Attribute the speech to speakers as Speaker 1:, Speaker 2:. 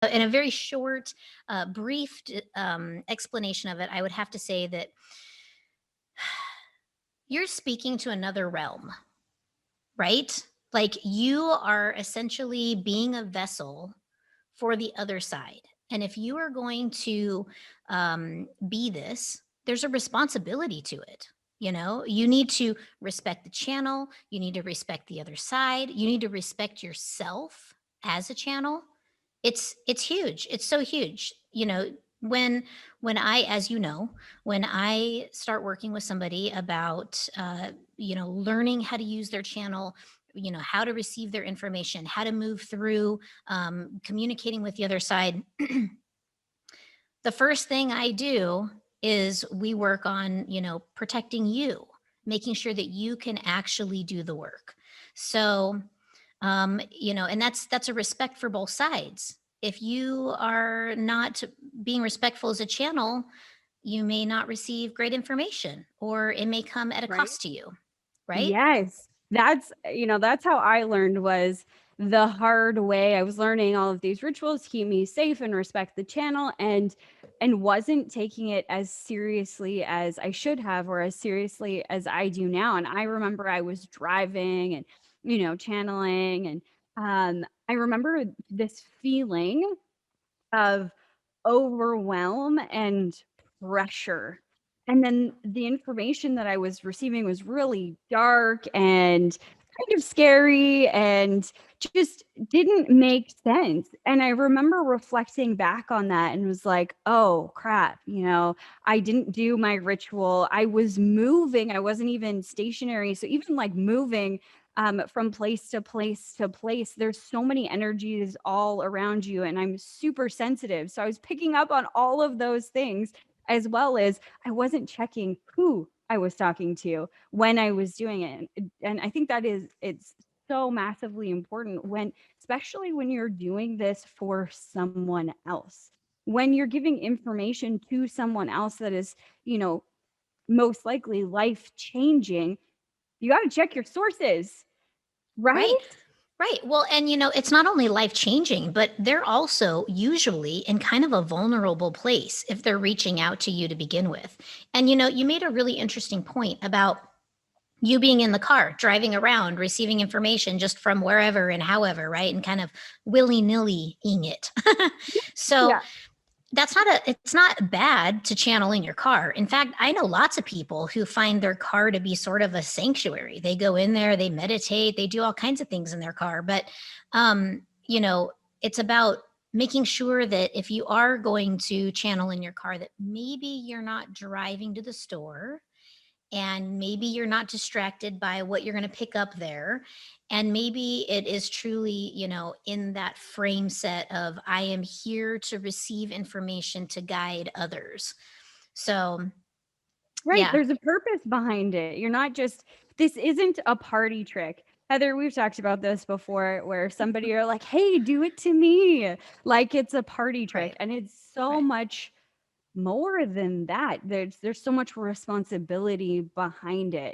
Speaker 1: in a very short, brief explanation of it, I would have to say that you're speaking to another realm, right? Like you are essentially being a vessel for the other side. And if you are going to be this, there's a responsibility to it. You know, you need to respect the channel, you need to respect the other side, you need to respect yourself as a channel. It's huge. It's so huge. You know, when I, as you know, when I start working with somebody about learning how to use their channel, how to receive their information, how to move through communicating with the other side, the first thing I do is we work on, protecting you, making sure that you can actually do the work. So, and that's a respect for both sides. If you are not being respectful as a channel, you may not receive great information or it may come at a
Speaker 2: Right?
Speaker 1: cost to you, right?
Speaker 2: Yes. That's how I learned was the hard way. I was learning all of these rituals to keep me safe and respect the channel and wasn't taking it as seriously as I should have or as seriously as I do now. And I remember I was driving and channeling and I remember this feeling of overwhelm and pressure. And then the information that I was receiving was really dark and kind of scary and just didn't make sense. And I remember reflecting back on that and was like, oh crap, I didn't do my ritual. I was moving, I wasn't even stationary. So even like moving from place to place to place. There's so many energies all around you, and I'm super sensitive. So I was picking up on all of those things, as well as I wasn't checking who I was talking to when I was doing it. And I think it's so massively important especially when you're doing this for someone else. When you're giving information to someone else that is, most likely life changing, you got to check your sources.
Speaker 1: Right.
Speaker 2: Right?
Speaker 1: Right. Well, and it's not only life changing, but they're also usually in kind of a vulnerable place if they're reaching out to you to begin with. And you made a really interesting point about you being in the car, driving around, receiving information just from wherever and however, right? And kind of willy-nilly-ing it. So
Speaker 2: Yeah.
Speaker 1: it's not bad to channel in your car. In fact, I know lots of people who find their car to be sort of a sanctuary. They go in there, they meditate, they do all kinds of things in their car. But it's about making sure that if you are going to channel in your car, that maybe you're not driving to the store and maybe you're not distracted by what you're going to pick up there, and maybe it is truly in that frame set of I am here to receive information to guide others. So
Speaker 2: Right,
Speaker 1: yeah.
Speaker 2: there's a purpose behind it. You're not just this isn't a party trick. Heather, we've talked about this before where somebody are like, "Hey, do it to me." Like it's a party trick,
Speaker 1: Right.
Speaker 2: and it's so
Speaker 1: Right.
Speaker 2: much more than that. There's so much responsibility behind it.